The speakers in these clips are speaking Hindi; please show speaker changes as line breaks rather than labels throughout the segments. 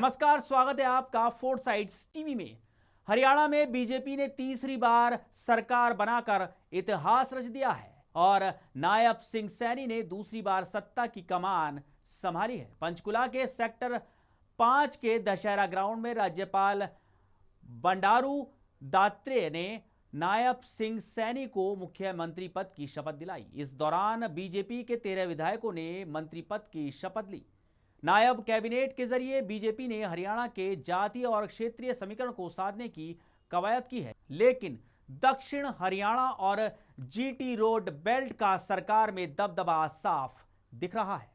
नमस्कार, स्वागत है आपका फोर्टसाइट्स टीवी में। हरियाणा में बीजेपी ने तीसरी बार सरकार बनाकर इतिहास रच दिया है और नायब सिंह सैनी ने दूसरी बार सत्ता की कमान संभाली है। पंचकुला के सेक्टर 5 के दशहरा ग्राउंड में राज्यपाल बंडारू दत्तात्रेय ने नायब सिंह सैनी को मुख्यमंत्री पद की शपथ दिलाई। इस दौरान बीजेपी के 13 विधायकों ने मंत्री पद की शपथ ली। नायब कैबिनेट के जरिए बीजेपी ने हरियाणा के जातीय और क्षेत्रीय समीकरण को साधने की कवायद की है, लेकिन दक्षिण हरियाणा और जीटी रोड बेल्ट का सरकार में दबदबा साफ दिख रहा है।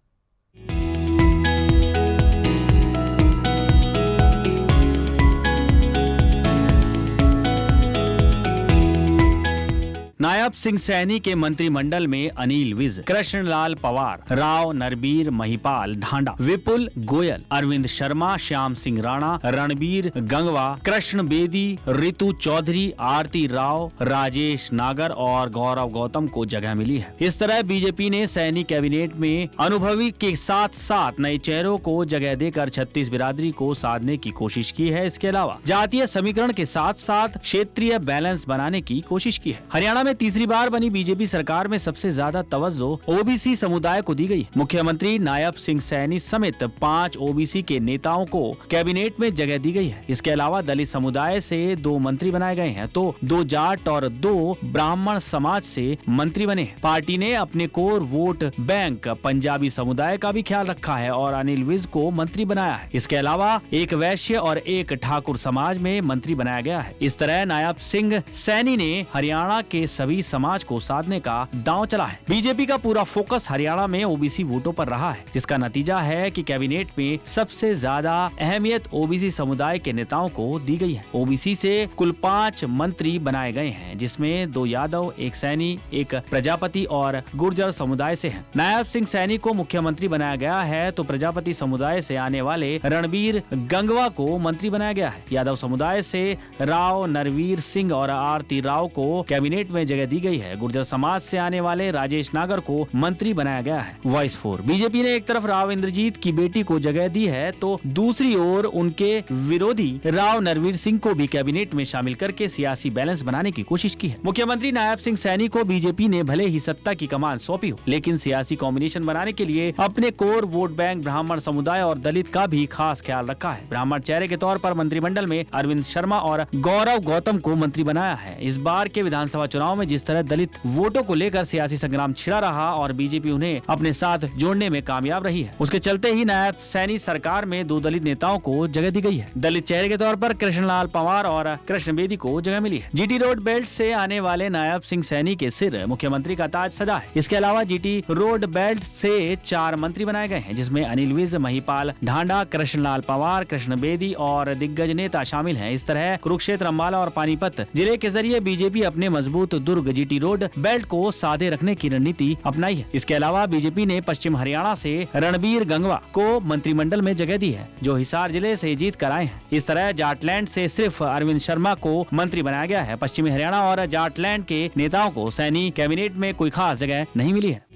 नायब सिंह सैनी के मंत्रिमंडल में अनिल विज, कृष्णलाल पंवार, राव नरबीर महिपाल ढांडा, विपुल गोयल, अरविंद शर्मा, श्याम सिंह राणा, रणबीर गंगवा, कृष्ण बेदी, रितु चौधरी, आरती राव, राजेश नागर और गौरव गौतम को जगह मिली है। इस तरह बीजेपी ने सैनी कैबिनेट में अनुभवी के साथ साथ नए चेहरों को जगह देकर 36 बिरादरी को साधने की कोशिश की है। इसके अलावा जातीय समीकरण के साथ साथ क्षेत्रीय बैलेंस बनाने की कोशिश की है। हरियाणा में तीसरी बार बनी बीजेपी सरकार में सबसे ज्यादा तवज्जो ओबीसी समुदाय को दी गई। मुख्यमंत्री नायब सिंह सैनी समेत 5 ओबीसी के नेताओं को कैबिनेट में जगह दी गई है। इसके अलावा दलित समुदाय से 2 मंत्री बनाए गए हैं तो 2 जाट और 2 ब्राह्मण समाज से मंत्री बने। पार्टी ने अपने कोर वोट बैंक पंजाबी समुदाय का भी ख्याल रखा है और अनिल विज को मंत्री बनाया है। इसके अलावा एक वैश्य और एक ठाकुर समाज में मंत्री बनाया गया है। इस तरह नायब सिंह सैनी ने हरियाणा के सभी समाज को साधने का दांव चला है। बीजेपी का पूरा फोकस हरियाणा में ओबीसी वोटों पर रहा है, जिसका नतीजा है कि कैबिनेट में सबसे ज्यादा अहमियत ओबीसी समुदाय के नेताओं को दी गई है। ओबीसी से कुल 5 मंत्री बनाए गए हैं, जिसमें 2 यादव, 1 सैनी, 1 प्रजापति और गुर्जर समुदाय से हैं। नायब सिंह सैनी को मुख्यमंत्री बनाया गया है तो प्रजापति समुदाय से आने वाले रणबीर गंगवा को मंत्री बनाया गया है। यादव समुदाय से राव नरवीर सिंह और आरती राव को कैबिनेट में जगह दी गई है। गुर्जर समाज से आने वाले राजेश नागर को मंत्री बनाया गया है। वॉइस 4 बीजेपी ने एक तरफ राव इंद्रजीत की बेटी को जगह दी है तो दूसरी ओर उनके विरोधी राव नरवीर सिंह को भी कैबिनेट में शामिल करके सियासी बैलेंस बनाने की कोशिश की है। मुख्यमंत्री नायब सिंह सैनी को बीजेपी ने भले ही सत्ता की कमान सौंपी हो, लेकिन सियासी कॉम्बिनेशन बनाने के लिए अपने कोर वोट बैंक ब्राह्मण समुदाय और दलित का भी खास ख्याल रखा है। ब्राह्मण चेहरे के तौर पर मंत्रिमंडल में अरविंद शर्मा और गौरव गौतम को मंत्री बनाया है। इस बार के विधानसभा चुनाव में जिस तरह दलित वोटों को लेकर सियासी संग्राम छिड़ा रहा और बीजेपी उन्हें अपने साथ जोड़ने में कामयाब रही है, उसके चलते ही नायब सैनी सरकार में 2 दलित नेताओं को जगह दी गई है। दलित चेहरे के तौर पर कृष्णलाल पंवार और कृष्ण बेदी को जगह मिली है। जीटी रोड बेल्ट से आने वाले नायब सिंह सैनी के सिर मुख्यमंत्री का ताज सजा है। इसके अलावा जीटी रोड बेल्ट से 4 मंत्री बनाए गए हैं, जिसमें अनिल विज, महिपाल ढांडा, कृष्णलाल पंवार, कृष्ण बेदी और दिग्गज नेता शामिल हैं। इस तरह कुरुक्षेत्र, अम्बाला और पानीपत जिले के जरिए बीजेपी अपने मजबूत दुर्ग जीटी रोड बेल्ट को साधे रखने की रणनीति अपनाई है। इसके अलावा बीजेपी ने पश्चिम हरियाणा से रणबीर गंगवा को मंत्रिमंडल में जगह दी है, जो हिसार जिले से जीत कर आए हैं। इस तरह जाटलैंड से सिर्फ अरविंद शर्मा को मंत्री बनाया गया है। पश्चिमी हरियाणा और जाटलैंड के नेताओं को सैनी कैबिनेट में कोई खास जगह नहीं मिली है।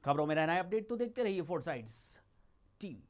खबरों में रहना है अपडेट तो देखते रहिए फोर्टसाइट्स टीवी।